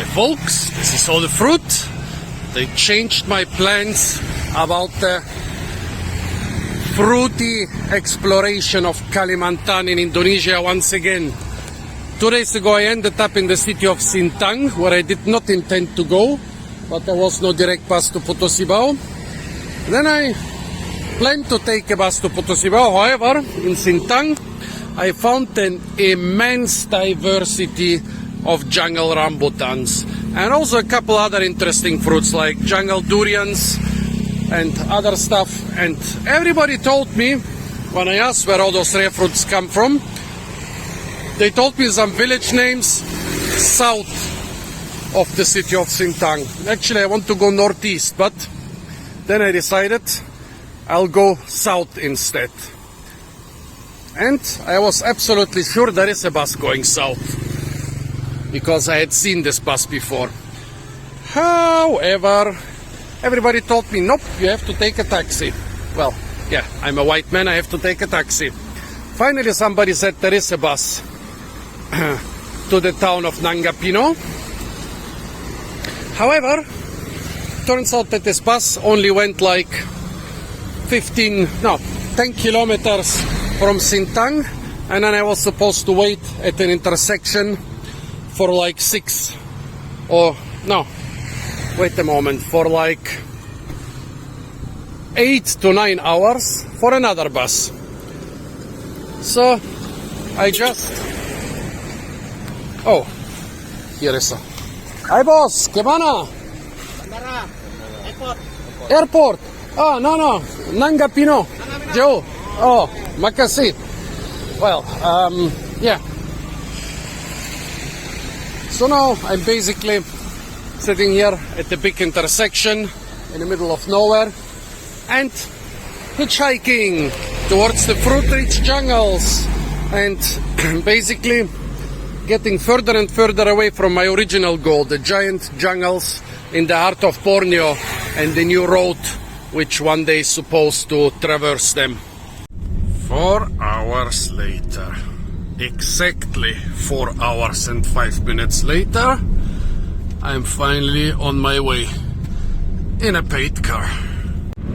Hi folks, this is all the fruit. They changed my plans about the fruity exploration of Kalimantan in Indonesia once again. 2 days ago I ended up in the city of Sintang, where I did not intend to go, but there was no direct bus to Potosibao. Then I planned to take a bus to Potosibao. However, in Sintang I found an immense diversity of jungle rambutans and also a couple other interesting fruits like jungle durians and other stuff. And everybody told me, when I asked where all those rare fruits come from, they told me some village names south of the city of Sintang. Actually, I want to go northeast, but then I decided I'll go south instead. And I was absolutely sure there is a bus going south, because I had seen this bus before. However, everybody told me, nope, you have to take a taxi. Well, yeah, I'm a white man, I have to take a taxi. Finally, somebody said there is a bus to the town of Nanga Pinoh. However, turns out that this bus only went like 10 kilometers from Sintang, and then I was supposed to wait at an intersection for like 8 to 9 hours for another bus. So I just... Oh, here is a... Hi boss, kemana? Bandara, Airport. Oh, no, Nanga Pinoh. Jauh. Oh, makasih. Well, yeah. So now I'm basically sitting here at the big intersection in the middle of nowhere and hitchhiking towards the fruit-rich jungles and basically getting further and further away from my original goal, the giant jungles in the heart of Borneo and the new road which one day is supposed to traverse them. 4 hours later, exactly 4 hours and 5 minutes later, I'm finally on my way in a paid car.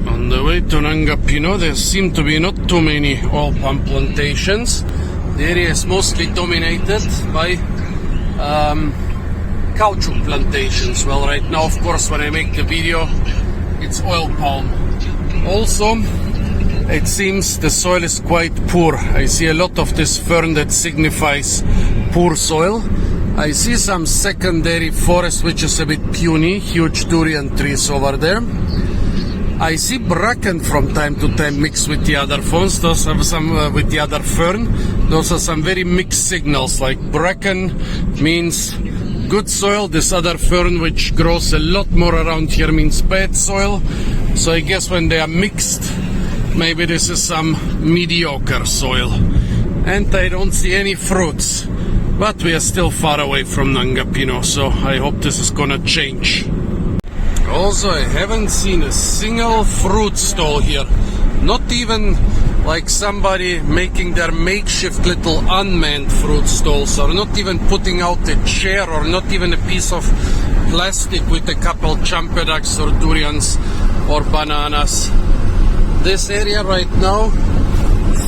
On the way to Nanga Pinoh, there seem to be not too many oil palm plantations. The area is mostly dominated by caoutchouc plantations. Well, right now, of course, when I make the video, it's oil palm. Also, it seems the soil is quite poor. I see a lot of this fern that signifies poor soil. I see some secondary forest which is a bit puny, huge durian trees over there. I see bracken from time to time mixed with the other ferns. Those are some with the other fern. Those are some very mixed signals. Like bracken means good soil. This other fern, which grows a lot more around here, means bad soil. So I guess when they are mixed, maybe this is some mediocre soil. And I don't see any fruits. But we are still far away from Nanga Pinoh, so I hope this is gonna change. Also, I haven't seen a single fruit stall here. Not even like somebody making their makeshift little unmanned fruit stalls, or not even putting out a chair, or not even a piece of plastic with a couple champedacs or durians or bananas. This area right now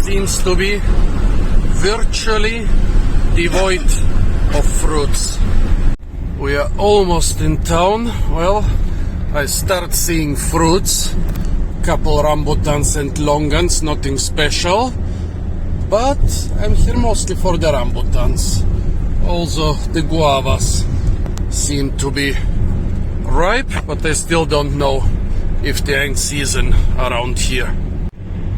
seems to be virtually devoid of fruits. We are almost in town. Well, I start seeing fruits, couple rambutans and longans, nothing special, but I'm here mostly for the rambutans. Also the guavas seem to be ripe, but I still don't know if they're in season around here.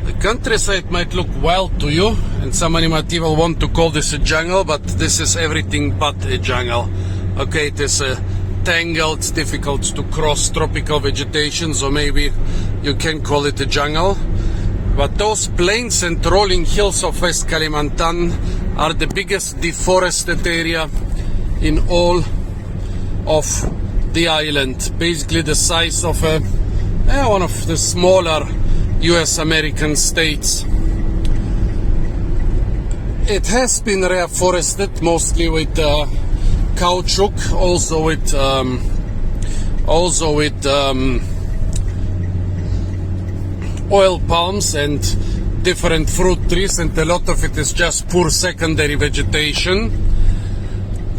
The countryside might look wild to you, and somebody might even want to call this a jungle, but this is everything but a jungle. Okay, it is a tangled, it's difficult to cross tropical vegetation, so maybe you can call it a jungle. But those plains and rolling hills of West Kalimantan are the biggest deforested area in all of the island. Basically the size of one of the smaller US American states. It has been reforested mostly with caoutchouc, also with oil palms and different fruit trees, and a lot of it is just poor secondary vegetation.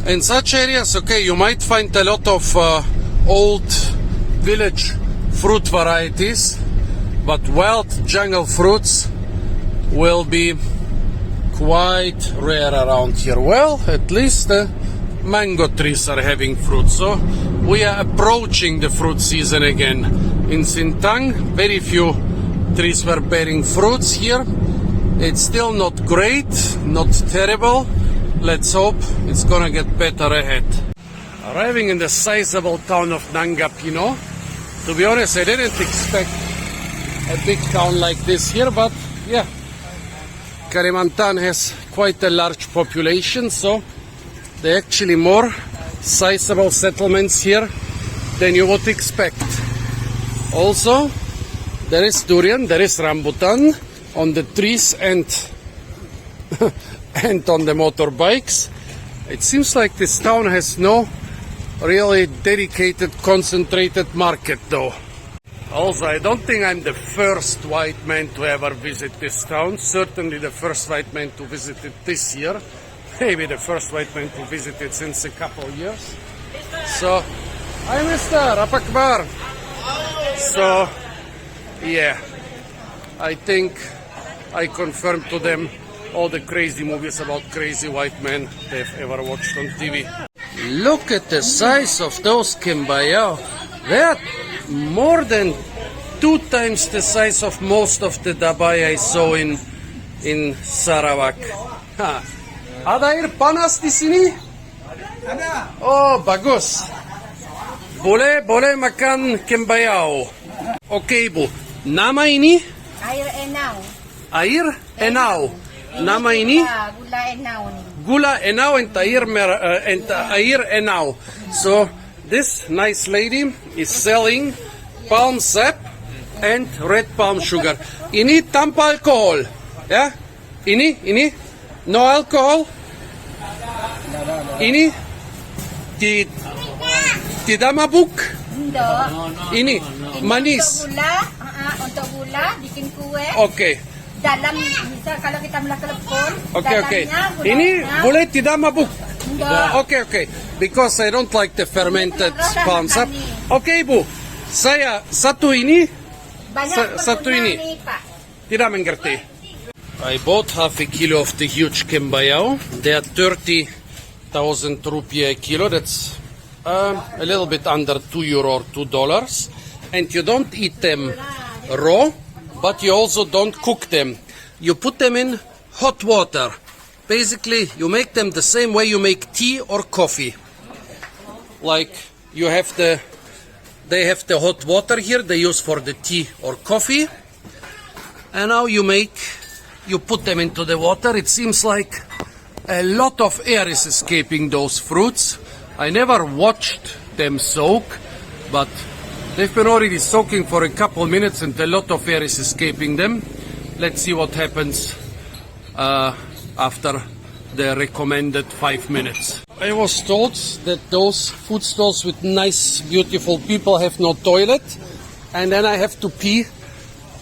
In such areas, okay, you might find a lot of old village fruit varieties, but wild jungle fruits will be quite rare around here. Well, at least the mango trees are having fruit, so we are approaching the fruit season again. In Sintang, very few trees were bearing fruits here. It's still not great, not terrible. Let's hope it's gonna get better ahead. Arriving in the sizable town of Nanga, Pinoh. To be honest, I didn't expect a big town like this here, but yeah, Kalimantan has quite a large population, so there are actually more sizable settlements here than you would expect. Also, there is durian, there is rambutan on the trees and and on the motorbikes. It seems like this town has no really dedicated, concentrated market though. Also, I don't think I'm the first white man to ever visit this town. Certainly the first white man to visit it this year. Maybe the first white man to visit it since a couple of years. So, hi mister, apa kabar? So, yeah, I think I confirmed to them all the crazy movies about crazy white men they've ever watched on TV. Look at the size of those kimbayao. They're more than 2 times the size of most of the dabay I saw in Sarawak. Ada air panas di sini? Ada. Oh, bagus. Boleh makan kimbayao. Okay, Bu. Nama ini? Air enau. Air enau. Nama ini? Gula enau ni. Gula enau and air enau. So this nice lady is selling palm sap and red palm sugar. Ini tanpa alkohol, ya? Ini no alcohol. Ini tidak mabuk. Ini manis. Untuk gula bikin kue. Okay. Dalam misal kalau kita melakukan Okay. Ini boleh tidak mabuk. Okay. Because I don't like the fermented palm sap. Okay, Bu. Saya satu ini. Satu ini. Tidak mengerti. I bought half a kilo of the huge kimbayao. They are 30,000 rupiah a kilo. That's a little bit under €2 or $2. And you don't eat them raw, but you also don't cook them. You put them in hot water. Basically, you make them the same way you make tea or coffee. Like they have the hot water here they use for the tea or coffee. And now you put them into the water. It seems like a lot of air is escaping those fruits. I never watched them soak, but they've been already soaking for a couple minutes and a lot of air is escaping them. Let's see what happens after the recommended 5 minutes. I was told that those food stalls with nice, beautiful people have no toilet, and then I have to pee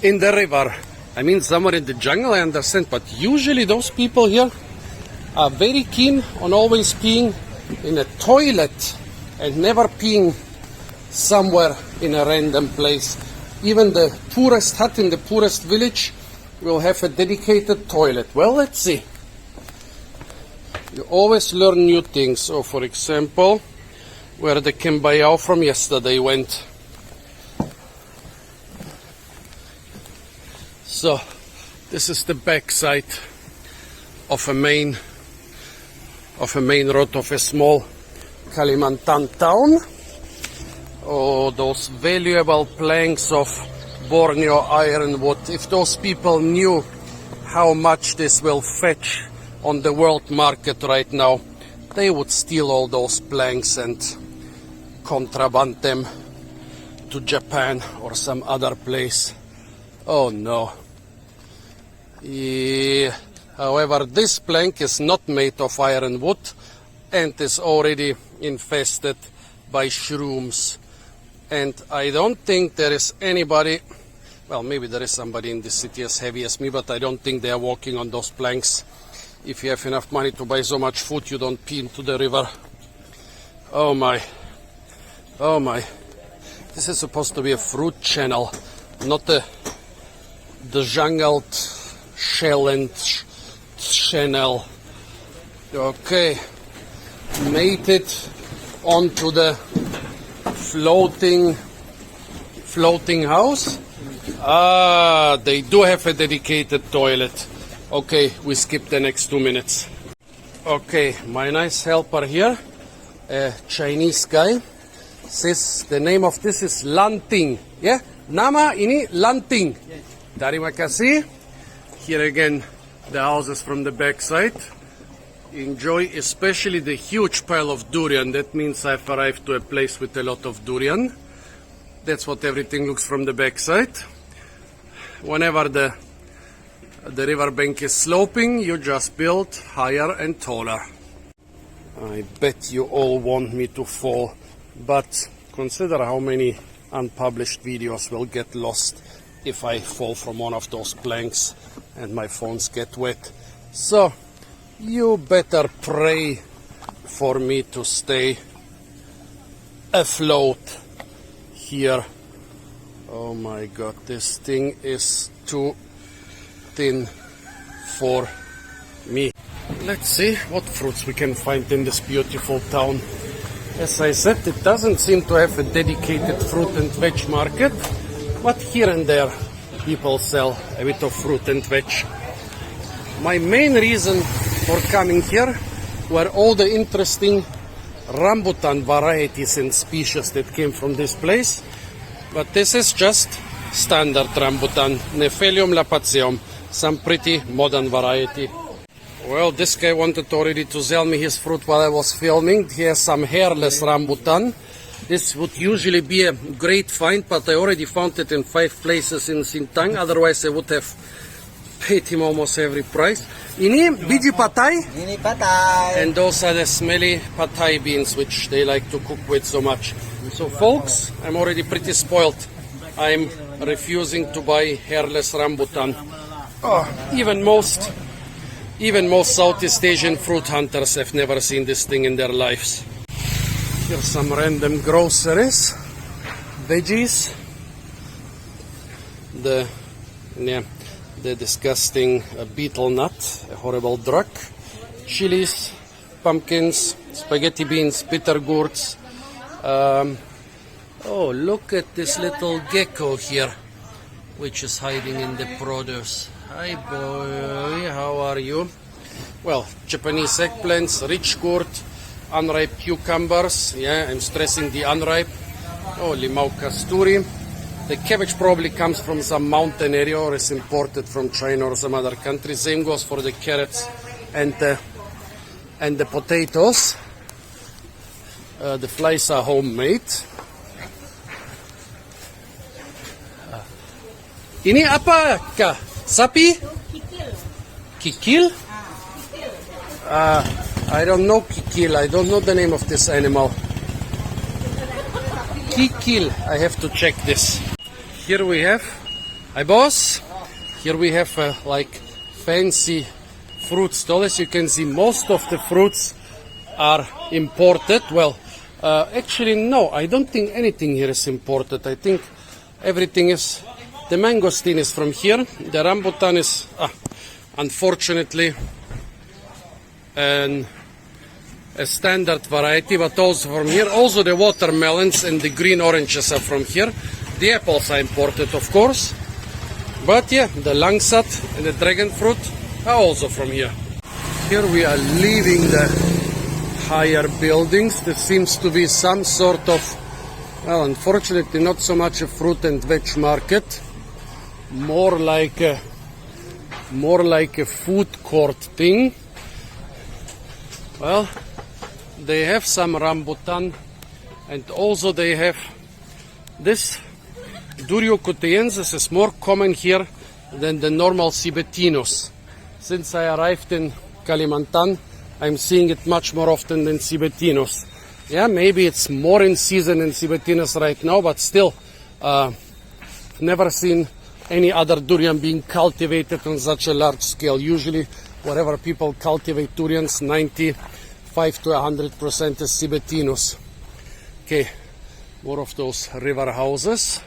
in the river. I mean, somewhere in the jungle, I understand, but usually those people here are very keen on always peeing in a toilet and never peeing somewhere in a random place. Even the poorest hut in the poorest village will have a dedicated toilet. Well, let's see. You always learn new things. So, for example, where the kimbayao from yesterday went. So, this is the backside of a main road of a small Kalimantan town. Oh, those valuable planks of Borneo ironwood. If those people knew how much this will fetch on the world market right now, they would steal all those planks and contraband them to Japan or some other place. Oh no. Yeah. However, this plank is not made of ironwood, and is already infested by shrooms. And I don't think there is anybody, well, maybe there is somebody in this city as heavy as me, but I don't think they are walking on those planks. If you have enough money to buy so much food, you don't pee into the river. Oh my. Oh my. This is supposed to be a fruit channel, not the jungled challenge channel. Okay. Made it onto the floating house. Ah, they do have a dedicated toilet. Okay, we skip the next 2 minutes. Okay, my nice helper here, a Chinese guy, says the name of this is Lanting. Yeah? Nama ini Lanting. Terima kasih. Here again, the houses from the backside. Enjoy especially the huge pile of durian. That means I've arrived to a place with a lot of durian. That's what everything looks from the backside. Whenever the riverbank is sloping, you just build higher and taller. I bet you all want me to fall, but consider how many unpublished videos will get lost if I fall from one of those planks and my phones get wet. So, you better pray for me to stay afloat here. Oh my god, this thing is too thin for me. Let's see what fruits we can find in this beautiful town. As I said, it doesn't seem to have a dedicated fruit and veg market, but here and there people sell a bit of fruit and veg. My main reason for coming here were all the interesting rambutan varieties and species that came from this place. But this is just standard rambutan, Nephelium lapaceum, some pretty modern variety. Well, this guy wanted already to sell me his fruit while I was filming. He has some hairless rambutan. This would usually be a great find, but I already found it in 5 places in Sintang. Otherwise, I would have paid him almost every price. Ini biji patai? Ini patai. And those are the smelly patai beans, which they like to cook with so much. So, folks, I'm already pretty spoiled. I'm refusing to buy hairless rambutan. Oh, even most Southeast Asian fruit hunters have never seen this thing in their lives. Here's some random groceries, veggies, the disgusting beetle nut, a horrible drug, chilies, pumpkins, spaghetti beans, bitter gourds. Oh, look at this little gecko here, which is hiding in the produce. Hi boy, how are you? Well, Japanese eggplants, rich gourd, unripe cucumbers. Yeah, I'm stressing the unripe. Oh, limau kasturi. The cabbage probably comes from some mountain area or is imported from China or some other country. Same goes for the carrots and the potatoes. The flies are homemade. Ini apa kah? Sapi? Kikil? I don't know kikil. I don't know the name of this animal. Kikil. I have to check this. Here we have, hi boss. Here we have like fancy fruit stall. As you can see, most of the fruits are imported. Well, actually no, I don't think anything here is imported. I think everything is. The mangosteen is from here. The rambutan is, unfortunately, a standard variety, but also from here. Also the watermelons and the green oranges are from here. The apples are imported, of course. But yeah, the langsat and the dragon fruit are also from here. Here we are leaving the higher buildings. There seems to be some sort of, well, unfortunately not so much a fruit and veg market. More like a food court thing. Well, they have some rambutan, and also they have this Durio cuteensis is more common here than the normal Cibetinus. Since I arrived in Kalimantan, I'm seeing it much more often than cibetinos. Yeah, maybe it's more in season in cibetinos right now, but still, never seen any other durian being cultivated on such a large scale. Usually, wherever people cultivate durians, 95 to 100% is cibetinos. Okay, more of those river houses.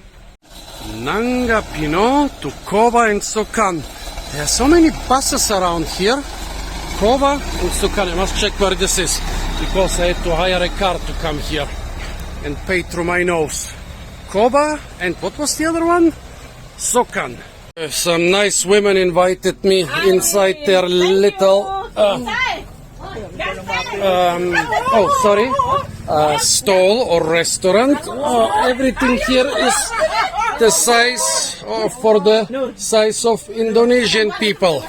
Nanga, Pinoh to Kova and Sokan. There are so many buses around here. Kova and Sokan. I must check where this is because I had to hire a car to come here and pay through my nose. Kova and what was the other one? Sokan. Some nice women invited me inside their little stall or restaurant. Everything here is the size for the size of Indonesian people.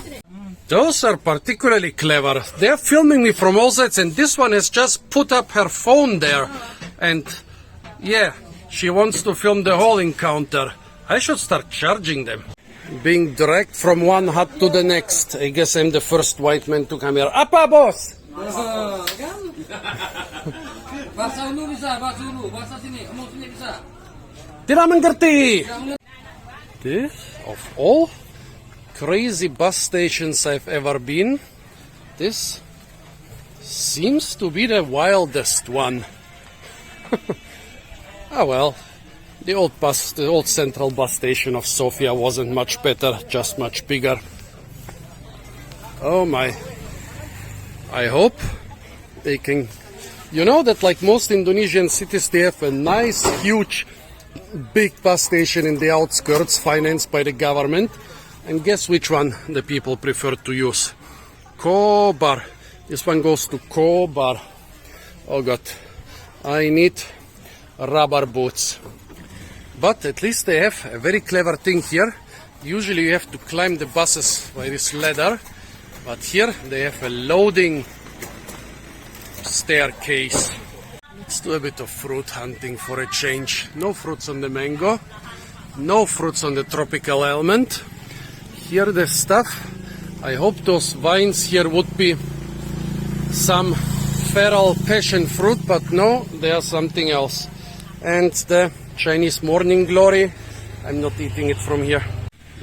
Those are particularly clever. They're filming me from all sides, and this one has just put up her phone there. And yeah, she wants to film the whole encounter. I should start charging them. Being dragged from one hut to the next. I guess I'm the first white man to come here. Apa, boss? Bahasa Ulu bisa, bahasa Ulu, bahasa sini, kamu sini bisa. Tidak mengerti. This, of all crazy bus stations I've ever been, this seems to be the wildest one. Ah well, the old central bus station of Sofia wasn't much better, just much bigger. Oh my. I hope they can, you know that like most Indonesian cities, they have a nice, huge, big bus station in the outskirts financed by the government. And guess which one the people prefer to use? Kobar. This one goes to Kobar. Oh God, I need rubber boots. But at least they have a very clever thing here. Usually you have to climb the buses by this ladder. But here they have a loading staircase. Let's do a bit of fruit hunting for a change. No fruits on the mango. No fruits on the tropical almond. Here the stuff. I hope those vines here would be some feral passion fruit, but no, they are something else. And the Chinese morning glory, I'm not eating it from here.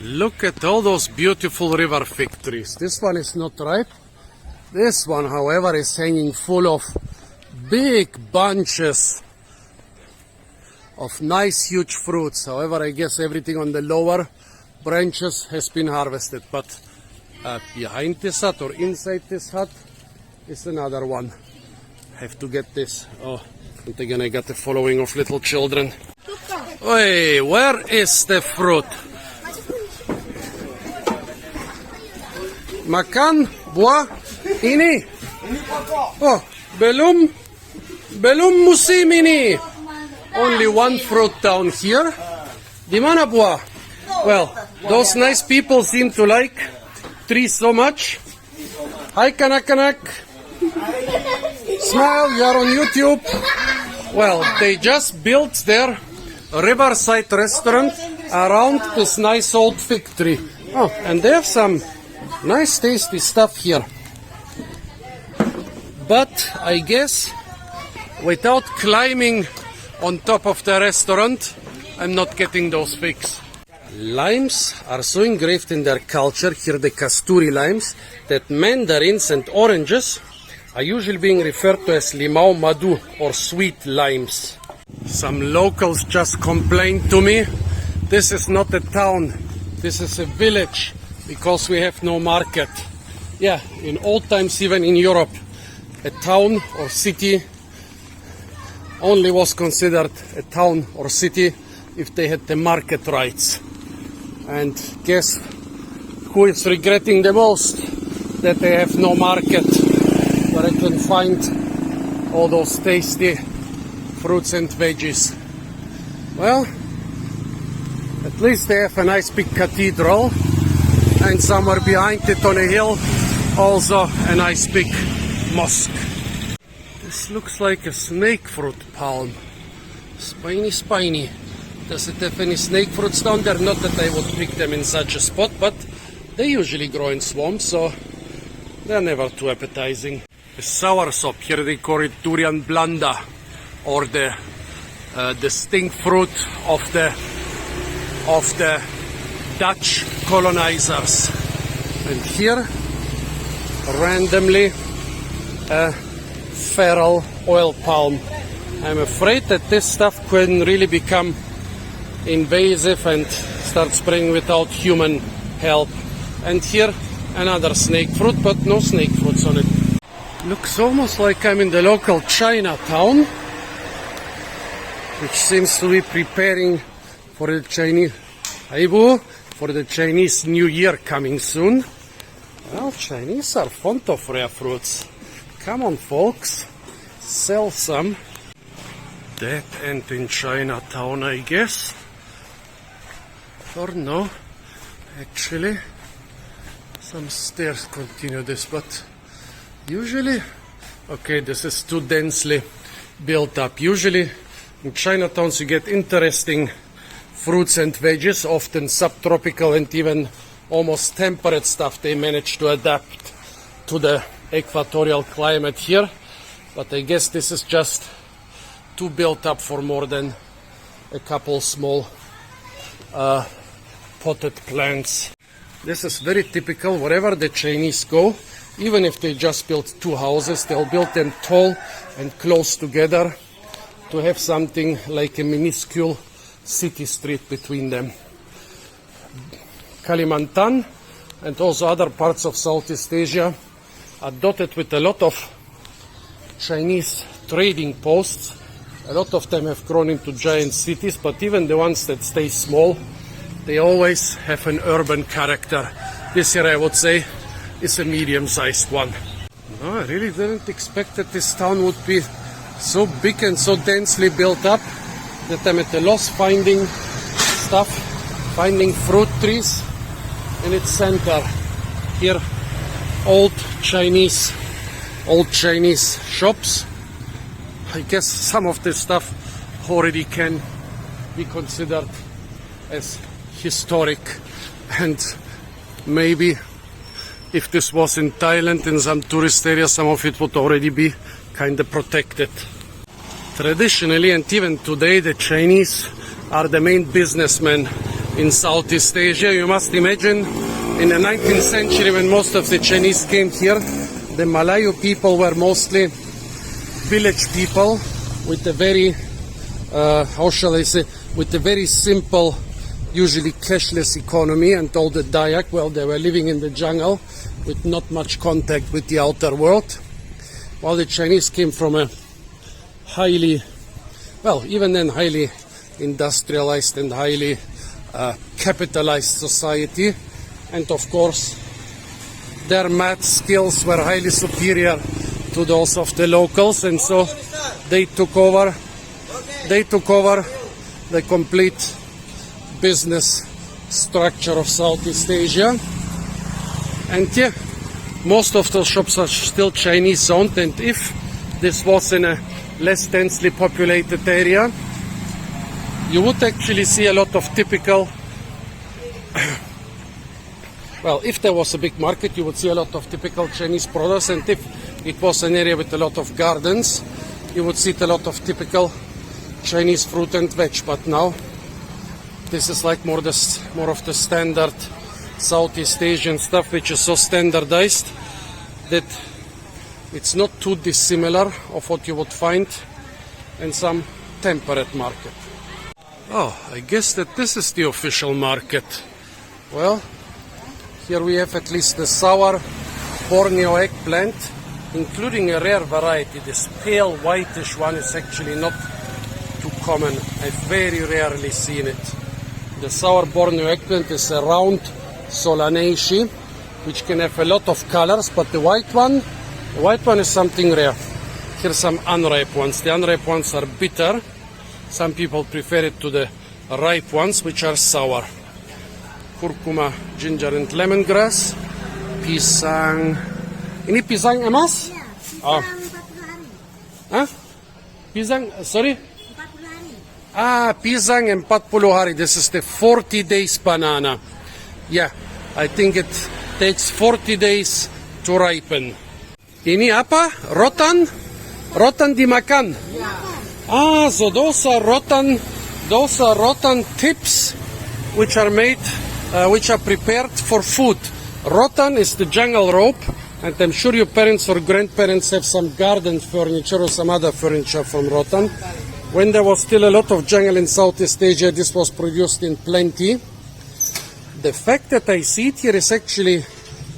Look at all those beautiful river fig trees. This one is not ripe. This one, however, is hanging full of big bunches of nice huge fruits. However, I guess everything on the lower branches has been harvested. But behind this hut or inside this hut is another one. Have to get this. Oh, and again I got the following of little children. Hey, where is the fruit? Makan buah ini. Oh, belum musim ini. Only one fruit down here. Di mana buah? Well, those nice people seem to like trees so much. Hi kanak-kanak. Smile, you are on YouTube. Well, they just built their riverside restaurant around this nice old fig tree. Oh, and they have some nice tasty stuff here. But I guess without climbing on top of the restaurant, I'm not getting those figs. Limes are so engraved in their culture, here the Kasturi limes, that mandarins and oranges are usually being referred to as limau madu or sweet limes. Some locals just complained to me, this is not a town, this is a village, because we have no market. Yeah, in old times, even in Europe, a town or city only was considered a town or city if they had the market rights. And guess who is regretting the most? That they have no market where I can find all those tasty fruits and veggies. Well, at least they have a nice big cathedral, and somewhere behind it on a hill also a nice big mosque. This looks like a snake fruit palm. Spiny. Does it have any snake fruits down there? Not that I would pick them in such a spot, but they usually grow in swamps, so they're never too appetizing. soursop. Here they call it durian blanda, or the distinct fruit of the Dutch colonizers. And here, randomly, a feral oil palm. I'm afraid that this stuff can really become invasive and start spraying without human help. And here, another snake fruit, but no snake fruits on it. Looks almost like I'm in the local Chinatown, which seems to be preparing for the Chinese New Year coming soon. Well, Chinese are fond of rare fruits. Come on, folks, sell some. Dead end in Chinatown, I guess. Or no, actually, some stairs continue this, but usually, okay, this is too densely built up. Usually, in Chinatowns you get interesting fruits and veggies, often subtropical and even almost temperate stuff. They manage to adapt to the equatorial climate here, but I guess this is just too built up for more than a couple small potted plants. This is very typical. Wherever the Chinese go, even if they just build two houses, they'll build them tall and close together to have something like a minuscule city street between them. Kalimantan and also other parts of Southeast Asia are dotted with a lot of Chinese trading posts. A lot of them have grown into giant cities, but even the ones that stay small, they always have an urban character. This here, I would say, is a medium-sized one. No, I really didn't expect that this town would be so big and so densely built up that I'm at a loss finding stuff, finding fruit trees in its center. Here, old Chinese shops. I guess some of this stuff already can be considered as historic, and maybe if this was in Thailand in some tourist area, some of it would already be kind of protected. Traditionally and even today, the Chinese are the main businessmen in Southeast Asia. You must imagine in the 19th century, when most of the Chinese came here, the Malayu people were mostly village people with a very, with a very simple, usually cashless economy, and all the Dayak, well, they were living in the jungle with not much contact with the outer world. While the Chinese came from a highly, well, even then highly industrialized and highly capitalized society, and of course their math skills were highly superior to those of the locals, and so they took over the complete business structure of Southeast Asia. And yeah, most of those shops are still Chinese owned, and if this was in a less densely populated area, you would actually see a lot of typical well, if there was a big market, you would see a lot of typical Chinese products, and if it was an area with a lot of gardens, you would see a lot of typical Chinese fruit and veg. But now this is like more of the standard Southeast Asian stuff, which is so standardized that it's not too dissimilar of what you would find in some temperate market. Oh, I guess that this is the official market. Well, here we have at least the sour Borneo eggplant, including a rare variety. This pale whitish one is actually not too common. I've very rarely seen it. The sour Borneo eggplant is a round Solanaceae, which can have a lot of colors, but the white one is something rare. Here's some unripe ones. The unripe ones are bitter. Some people prefer it to the ripe ones, which are sour. Curcuma, ginger and lemongrass. Pisang. Ini pisang emas? Ya, pisang Oh. 40 hari. Hah? Pisang, sorry? 40 hari. Pisang 40 hari. This is the 40 days banana. Yeah, I think it takes 40 days to ripen. Ini apa? Rotan? Rotan dimakan? Ah, so those are rotan tips which are made, which are prepared for food. Rotan is the jungle rope, and I'm sure your parents or grandparents have some garden furniture or some other furniture from rotan. When there was still a lot of jungle in Southeast Asia, this was produced in plenty. The fact that I see it here is actually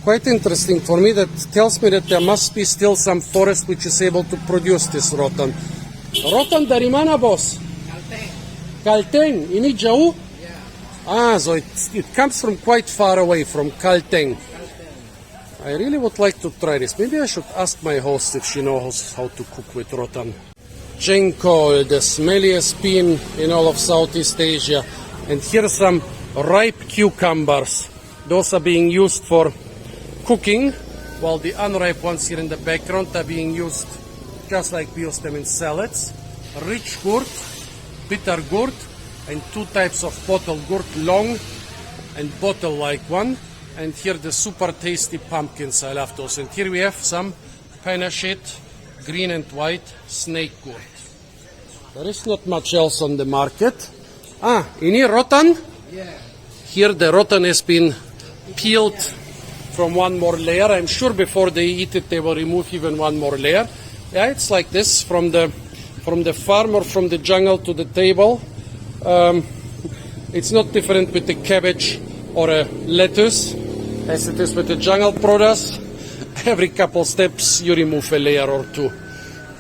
quite interesting for me. That tells me that there must be still some forest which is able to produce this rotan. Rotan dari mana, bos? Kalteng. Ini jauh? Ah, so it comes from quite far away, from Kalteng. I really would like to try this. Maybe I should ask my host if she knows how to cook with rotan. Jenko, the smelliest bean in all of Southeast Asia. And here are some ripe cucumbers. Those are being used for cooking, while the unripe ones here in the background are being used just like we use them in salads. Rich gourd, bitter gourd, and two types of bottle gourd, long and bottle-like one. And here the super tasty pumpkins, I love those. And here we have some panache, green and white snake gourd. There is not much else on the market. Ah, ini rotan? Yeah. Here the rotan has been peeled from one more layer. I'm sure before they eat it, they will remove even one more layer. Yeah, it's like this, from the farm or from the jungle to the table. It's not different with the cabbage or a lettuce as it is with the jungle produce. Every couple steps you remove a layer or two.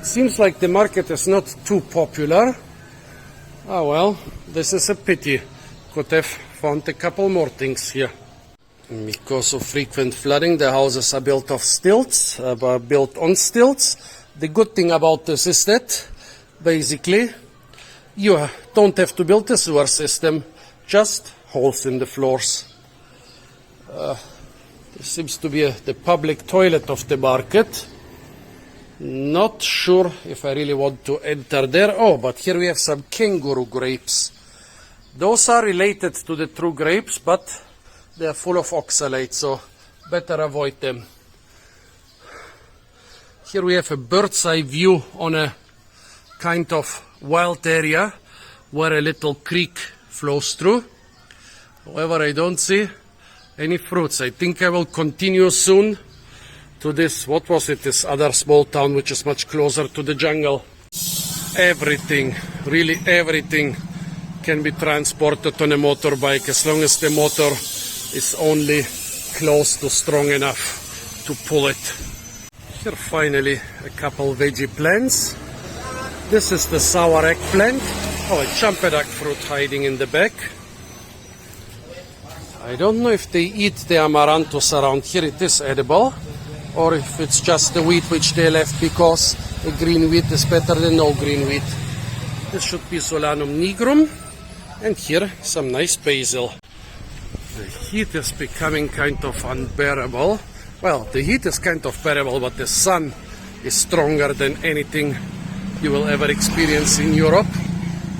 Seems like the market is not too popular. Ah well, this is a pity. Could have found a couple more things here. Because of frequent flooding, the houses are built on stilts. The good thing about this is that basically you don't have to build a sewer system, just holes in the floors. This seems to be the public toilet of the market. Not sure if I really want to enter there. Oh, but here we have some kangaroo grapes. Those are related to the true grapes, but they are full of oxalate, so better avoid them. Here we have a bird's eye view on a kind of wild area where a little creek flows through. However, I don't see any fruits. I think I will continue soon to this, what was it, this other small town which is much closer to the jungle. Everything, really everything can be transported on a motorbike as long as the motor is only close to strong enough to pull it. Here finally a couple veggie plants. This is the sour eggplant. Oh, a champedak fruit hiding in the back. I don't know if they eat the amaranthus around here. It is edible, or if it's just the wheat which they left because the green wheat is better than no green wheat. This should be Solanum nigrum. And here some nice basil. The heat is becoming kind of unbearable. Well, the heat is kind of bearable, but the sun is stronger than anything you will ever experience in Europe.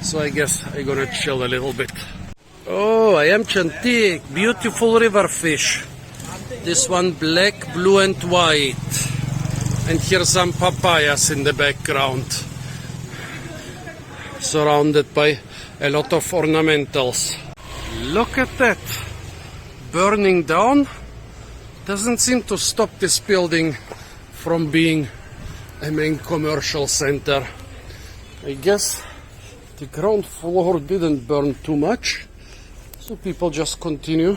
So I guess I'm gonna chill a little bit. Oh, I am Chantik, beautiful river fish. This one black, blue and white. And here's some papayas in the background. Surrounded by a lot of ornamentals. Look at that. Burning down doesn't seem to stop this building from being a main commercial center. I guess the ground floor didn't burn too much, so people just continue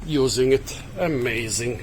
using it. Amazing.